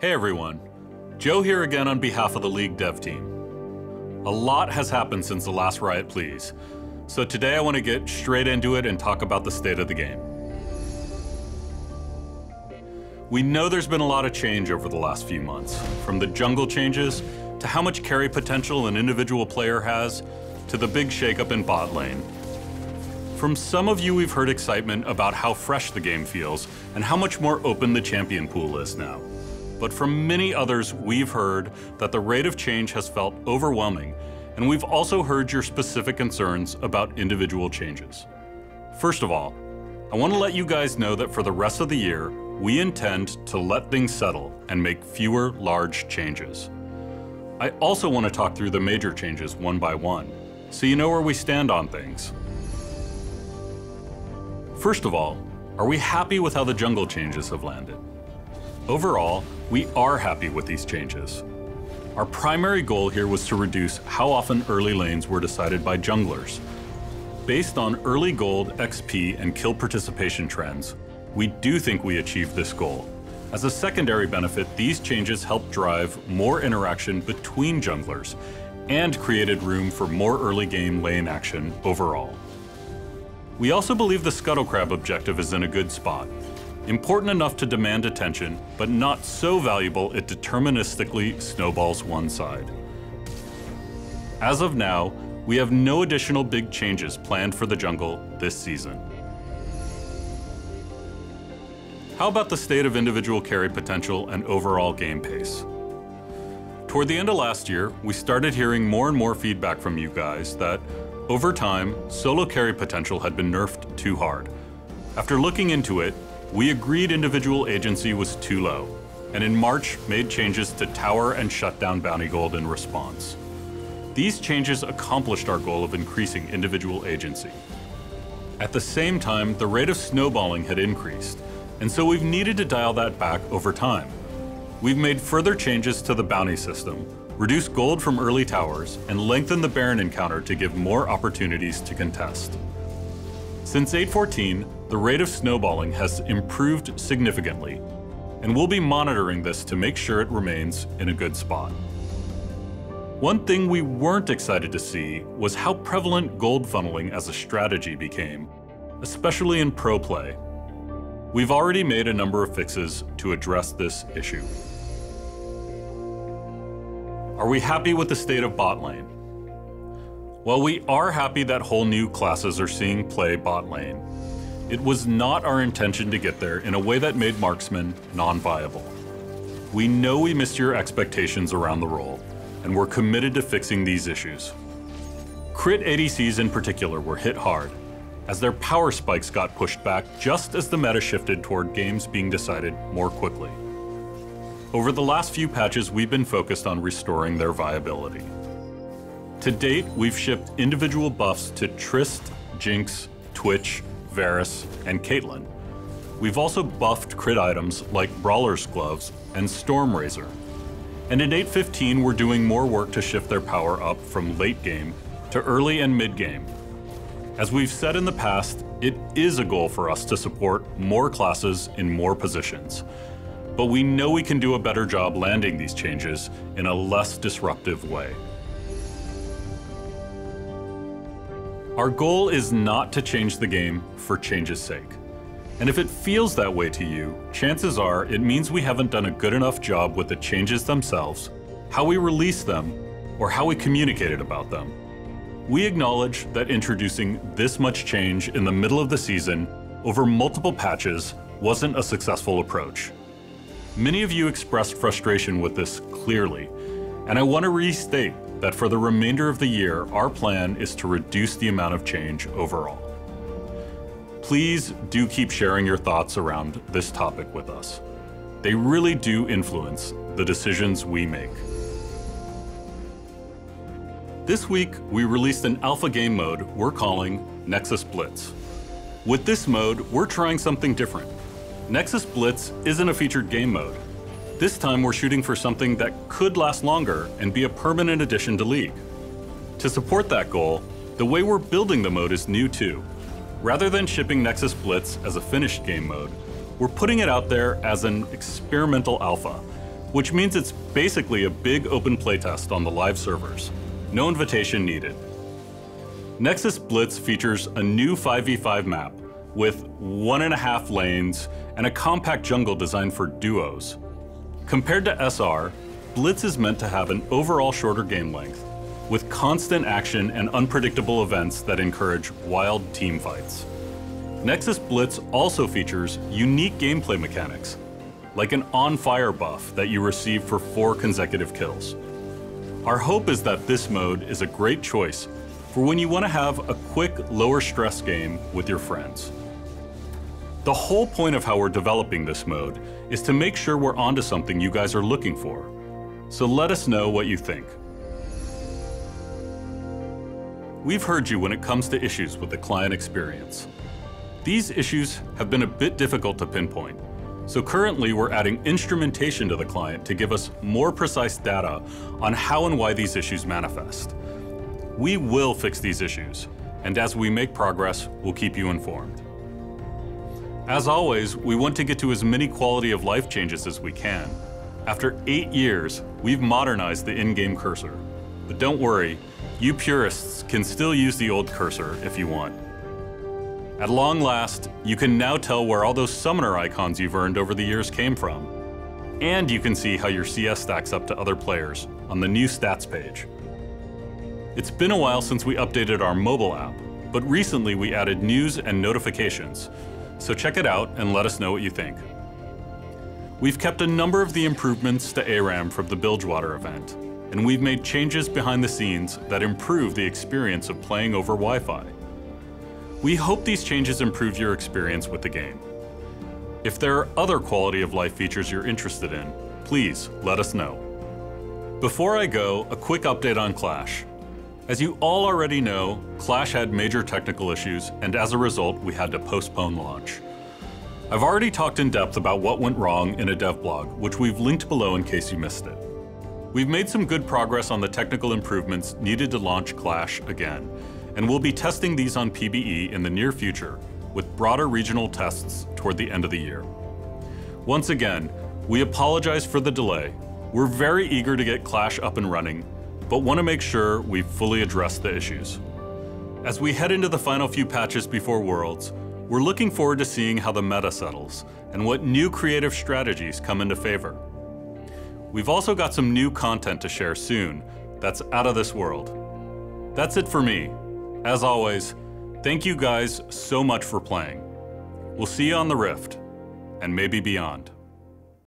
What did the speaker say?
Hey everyone, Joe here again on behalf of the League dev team. A lot has happened since the last Riot Pls, so today I want to get straight into it and talk about the state of the game. We know there's been a lot of change over the last few months, from the jungle changes, to how much carry potential an individual player has, to the big shakeup in bot lane. From some of you we've heard excitement about how fresh the game feels and how much more open the champion pool is now. But from many others we've heard that the rate of change has felt overwhelming, and we've also heard your specific concerns about individual changes. First of all, I want to let you guys know that for the rest of the year, we intend to let things settle and make fewer large changes. I also want to talk through the major changes one by one, so you know where we stand on things. First of all, are we happy with how the jungle changes have landed? Overall, we are happy with these changes. Our primary goal here was to reduce how often early lanes were decided by junglers. Based on early gold, XP, and kill participation trends, we do think we achieved this goal. As a secondary benefit, these changes helped drive more interaction between junglers and created room for more early game lane action overall. We also believe the Scuttle Crab objective is in a good spot. Important enough to demand attention, but not so valuable it deterministically snowballs one side. As of now, we have no additional big changes planned for the jungle this season. How about the state of individual carry potential and overall game pace? Toward the end of last year, we started hearing more and more feedback from you guys that, over time, solo carry potential had been nerfed too hard. After looking into it, we agreed individual agency was too low, and in March made changes to tower and shutdown bounty gold in response. These changes accomplished our goal of increasing individual agency. At the same time, the rate of snowballing had increased, and so we've needed to dial that back over time. We've made further changes to the bounty system, reduced gold from early towers, and lengthened the Baron encounter to give more opportunities to contest. Since 8.14, the rate of snowballing has improved significantly, and we'll be monitoring this to make sure it remains in a good spot. One thing we weren't excited to see was how prevalent gold funneling as a strategy became, especially in pro play. We've already made a number of fixes to address this issue. Are we happy with the state of bot lane? While we are happy that whole new classes are seeing play bot lane, it was not our intention to get there in a way that made marksman non-viable. We know we missed your expectations around the role, and we're committed to fixing these issues. Crit ADCs in particular were hit hard, as their power spikes got pushed back just as the meta shifted toward games being decided more quickly. Over the last few patches, we've been focused on restoring their viability. To date, we've shipped individual buffs to Trist, Jinx, Twitch, Varus, and Caitlyn. We've also buffed crit items like Brawler's Gloves and Storm Razor. And in 8.15, we're doing more work to shift their power up from late game to early and mid game. As we've said in the past, it is a goal for us to support more classes in more positions. But we know we can do a better job landing these changes in a less disruptive way. Our goal is not to change the game for change's sake. And if it feels that way to you, chances are it means we haven't done a good enough job with the changes themselves, how we release them, or how we communicated about them. We acknowledge that introducing this much change in the middle of the season over multiple patches wasn't a successful approach. Many of you expressed frustration with this clearly, and I want to restate that for the remainder of the year, our plan is to reduce the amount of change overall. Please do keep sharing your thoughts around this topic with us. They really do influence the decisions we make. This week, we released an alpha game mode we're calling Nexus Blitz. With this mode, we're trying something different. Nexus Blitz isn't a featured game mode. This time we're shooting for something that could last longer and be a permanent addition to League. To support that goal, the way we're building the mode is new too. Rather than shipping Nexus Blitz as a finished game mode, we're putting it out there as an experimental alpha, which means it's basically a big open playtest on the live servers. No invitation needed. Nexus Blitz features a new 5v5 map with 1.5 lanes and a compact jungle designed for duos. Compared to SR, Blitz is meant to have an overall shorter game length, with constant action and unpredictable events that encourage wild team fights. Nexus Blitz also features unique gameplay mechanics, like an on-fire buff that you receive for 4 consecutive kills. Our hope is that this mode is a great choice for when you want to have a quick, lower stress game with your friends. The whole point of how we're developing this mode is to make sure we're onto something you guys are looking for. So let us know what you think. We've heard you when it comes to issues with the client experience. These issues have been a bit difficult to pinpoint, so currently we're adding instrumentation to the client to give us more precise data on how and why these issues manifest. We will fix these issues, and as we make progress, we'll keep you informed. As always, we want to get to as many quality of life changes as we can. After 8 years, we've modernized the in-game cursor. But don't worry, you purists can still use the old cursor if you want. At long last, you can now tell where all those summoner icons you've earned over the years came from. And you can see how your CS stacks up to other players on the new stats page. It's been a while since we updated our mobile app, but recently we added news and notifications, so check it out and let us know what you think. We've kept a number of the improvements to ARAM from the Bilgewater event, and we've made changes behind the scenes that improve the experience of playing over Wi-Fi. We hope these changes improve your experience with the game. If there are other quality of life features you're interested in, please let us know. Before I go, a quick update on Clash. As you all already know, Clash had major technical issues, and as a result, we had to postpone launch. I've already talked in depth about what went wrong in a dev blog, which we've linked below in case you missed it. We've made some good progress on the technical improvements needed to launch Clash again, and we'll be testing these on PBE in the near future, with broader regional tests toward the end of the year. Once again, we apologize for the delay. We're very eager to get Clash up and running, but want to make sure we've fully addressed the issues. As we head into the final few patches before Worlds, we're looking forward to seeing how the meta settles and what new creative strategies come into favor. We've also got some new content to share soon that's out of this world. That's it for me. As always, thank you guys so much for playing. We'll see you on the Rift, and maybe beyond.